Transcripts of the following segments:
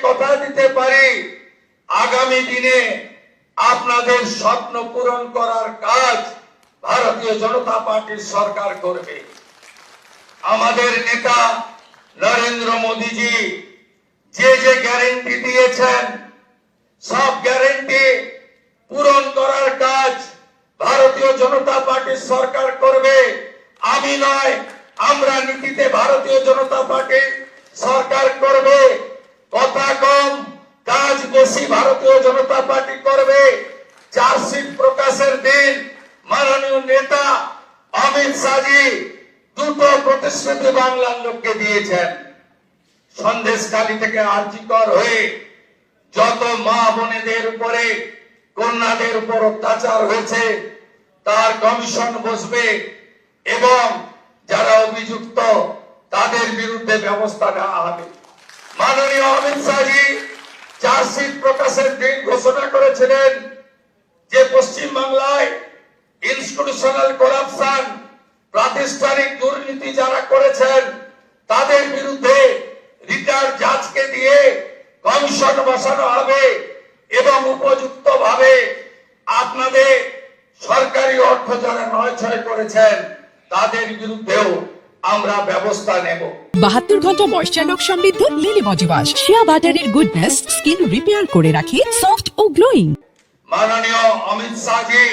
কথা দিতে পারি আগামী দিনে আপনাদের স্বপ্ন পূরণ করার কাজ ভারতীয় জনতা পার্টির সরকার করবে। আমাদের নেতা নরেন্দ্র মোদীজি যে যে গ্যারান্টি দিয়েছেন সব গ্যারান্টি পূরণ করার কাজ ভারতীয় জনতা পার্টির সরকার করবে। আমি নয়, আমরা নীতিতে ভারতীয় জনতা পার্টির সরকার করবে। কথা কম কাজ বেশি ভারতীয় জনতা পার্টি করবে। চার্জশিট প্রকাশের দিন মাননীয় নেতা অমিত শাহজি দুটো প্রতিশ্রুতি বাংলার লোককে দিয়েছেন। সন্দেশখালী থেকে আর্জিকর হয়ে যত মা বোনেদের উপরে কন্যাদের উপর অত্যাচার হয়েছে তার কমিশন বসবে এবং যারা অভিযুক্ত তাদের বিরুদ্ধে ব্যবস্থা নেওয়া হবে। মাননীয় অমিত শাহজি চার্জশিট প্রকাশের দিন ঘোষণা করেছিলেন যে পশ্চিম বাংলায় ইনস্টিটিউশনাল করাপশন প্রাতিষ্ঠানিক দুর্নীতি যারা করেছেন তাদের বিরুদ্ধে রিটায়ার্ড জাজকে দিয়ে কমিশন বসানো হবে এবং উপযুক্ত ভাবে আপনাদের সরকারি অর্থ যারা নয়ছয় করেছেন তাদের বিরুদ্ধেও আমরা ব্যবস্থা নেব। 72 ঘন্টা ময়েশ্চার লক সমৃদ্ধ লিলি বডি ওয়াশ শিয়া বাটারের গুডনেস স্কিন রিপেয়ার করে রাখে সফট ও গ্লোয়িং। মাননীয় অমিত শাহজি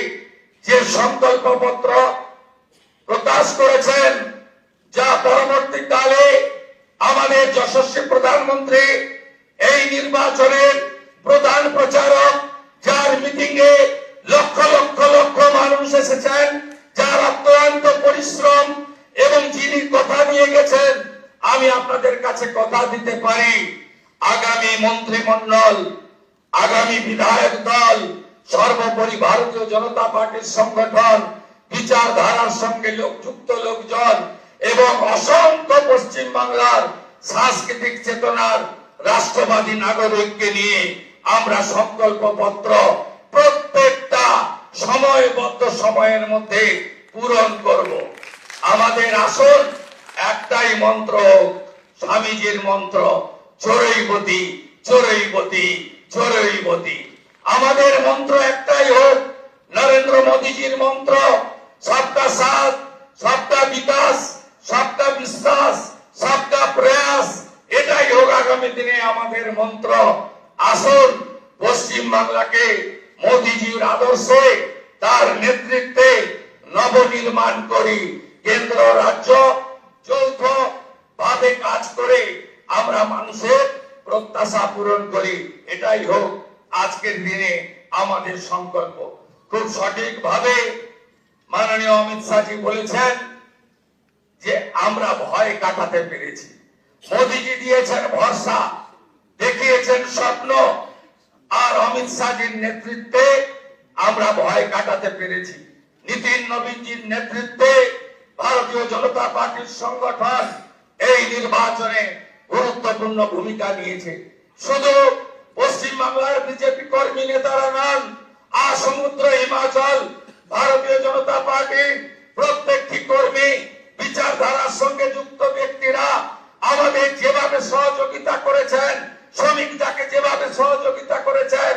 যে সংকল্পপত্র প্রকাশ করেছেন যা পরবর্তীকালে আমাদের যশস্বী প্রধানমন্ত্রী এই নির্বাচনের প্রধান প্রচারক, যার মিটিং এ লক্ষ লক্ষ লক্ষ মানুষ এসেছেন, যার অক্লান্ত পরিশ্রম এবং যিনি কথা দিয়ে গেছেন, আমি আপনাদের কাছে কথা দিতে পারি আগামী মন্ত্রিমণ্ডল, আগামী বিধায়ক দল, সর্বোপরি ভারতীয় জনতা পার্টির সংগঠন, বিচারধারার সঙ্গে যুক্ত লোকজন এবং অসংখ্য পশ্চিম বাংলার সাংস্কৃতিক চেতনার রাষ্ট্রবাদী নাগরিককে নিয়ে আমরা সংকল্পপত্র প্রত্যেকটা সময়বদ্ধ সময়ের মধ্যে পূরণ করব। আমাদের আসল একটাই মন্ত্র, স্বামীজির মন্ত্র, চোরৈবতী চোরৈবতী চোরৈবতী। আমাদের মন্ত্র একটাই হোক নরেন্দ্র মোদীজির মন্ত্র, সবকা সাথ, সবকা বিকাশ, সবকা বিশ্বাস, সবকা প্রয়াস। এটাই হোক আগামী দিনে আমাদের মন্ত্র। আসুন পশ্চিম বাংলাকে মোদীজির আদর্শে তার নেতৃত্বে নবনির্মাণ করি। কেন্দ্র রাজ্য যৌথ ভাবে কাজ করে আমরা মানুষের প্রত্যাশা পূরণ করি। এটাই হোক আজকের দিনে আমাদের সংকল্প। খুব সঠিক ভাবে মাননীয় অমিত শাহজি বলেছেন যে আমরা ভয় কাটাতে পেরেছি। মোদীজি দিয়েছেন ভরসা, দেখিয়েছেন স্বপ্ন, আর অমিত শাহজির নেতৃত্বে আমরা ভয় কাটাতে পেরেছি। নীতিন নবীনজির নেতৃত্বে ভারতীয় জনতা পার্টির সংগঠন এই নির্বাচনে গুরুত্বপূর্ণ ভূমিকা নিয়েছে। শুধু পশ্চিম বাংলার বিজেপি কর্মী নেতারা নন, সমুদ্র হিমাচল ভারতীয় জনতা পার্টির প্রত্যেকটি কর্মী, বিচারধারার সঙ্গে যুক্ত ব্যক্তিরা আমাদের যেভাবে সহযোগিতা করেছেন, শ্রমিক যাকে যেভাবে সহযোগিতা করেছেন,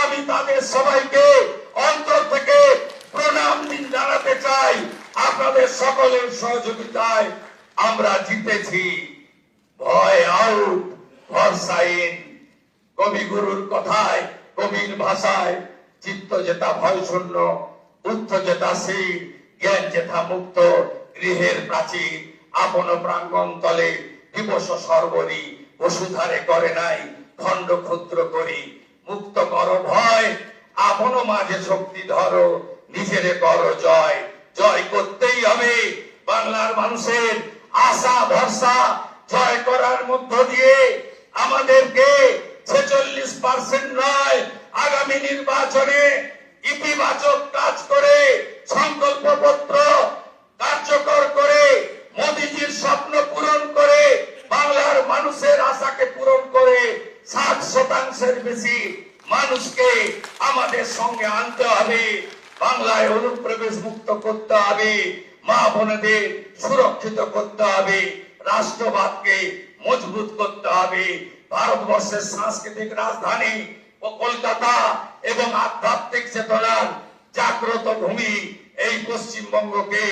আমি তাদের সবাইকে অন্তর থেকে প্রণাম জানাতে চাই। আপনাদের সকলের সহযোগিতায় আমরা জিতেছি। ভয় আউট, ভরসা ইন। কবিগুরুর কথায়, কবির ভাষায়, চিত্ত যেটা ভয় শূন্য, বুদ্ধ যেটা শির, জ্ঞান যেথা মুক্ত, গৃহের প্রাচীর আপন প্রাঙ্গণ তলে দিবস সর্বরি, বসুধারে করে নাই খণ্ড ক্ষুদ্র করি, মুক্ত কর ভয়, আপন মাঝে শক্তি ধরো, নিজেরে কর জয়। জয় করতেই হবে বাংলার মানুষের আশা ভরসা জয় করার মধ্য দিয়ে আমাদেরকে 46% নয়, আগামী নির্বাচনে ইতিবাচক কাজ করে সংকল্পপত্র কার্যকর করে মোদীজির স্বপ্ন পূরণ করে বাংলার মানুষের আশাকে পূরণ করে 60% বেশি মানুষকে আমাদের সঙ্গে আনতে হবে। বাংলায় অনুপ্রবেশ মুক্ত করতে হবে, মা বোনেদের সুরক্ষিত করতে হবে, রাষ্ট্রবাদকে মজবুত করতে হবে, ভারতবর্ষের সাংস্কৃতিক রাজধানী ও কলকাতা এবং আধ্যাত্মিক চেতনার জাগ্রত ভূমি এই পশ্চিমবঙ্গকে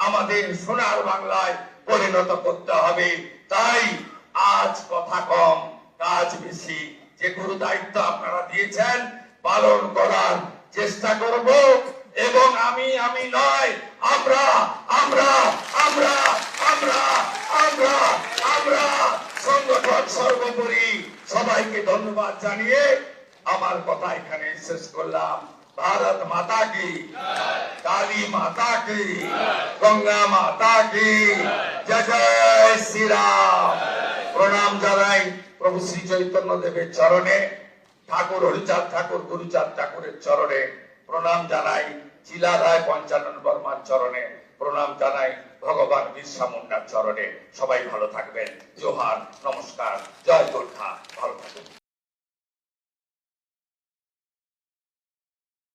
আমাদের সোনার বাংলায় পরিণত করতে হবে। তাই আজ কথা কম কাজ বেশি, যে গুরু দায়িত্ব আপনারা দিয়েছেন পালন করার চেষ্টা করব। এবং আমি নয়, আমরা আমরা আমরা আমরা আমরা আমরা সংগঠন সর্বোপরি। সবাইকে ধন্যবাদ জানিয়ে আমার কথা এখানে শেষ করলাম। ভারত মাতা কি, কালী মাতা কি, গঙ্গা মাতা কি, জয় জয় শ্রীরাম। প্রণাম জানাই প্রভু শ্রী চৈতন্য দেবের চরণে, ঠাকুর হরিচাঁদ ঠাকুর গুরুচাঁদ ঠাকুরের চরণে প্রণাম জানাই, চিলারায় পঞ্চানন বর্মার চরণে প্রণাম জানাই, ভগবান বিরসা মুন্ডার চরণে। সবাই ভালো থাকবেন। জোহার, নমস্কার, জয় গোর্খা। ভালো থাকবেন।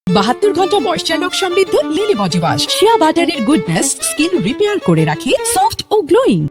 72 ঘন্টা ময়েশ্চার লক সমৃদ্ধ লিলি বডি ওয়াশ। শিয়া বাটারের গুডনেস স্কিন রিপেয়ার করে রাখে সফট ও গ্লোয়িং।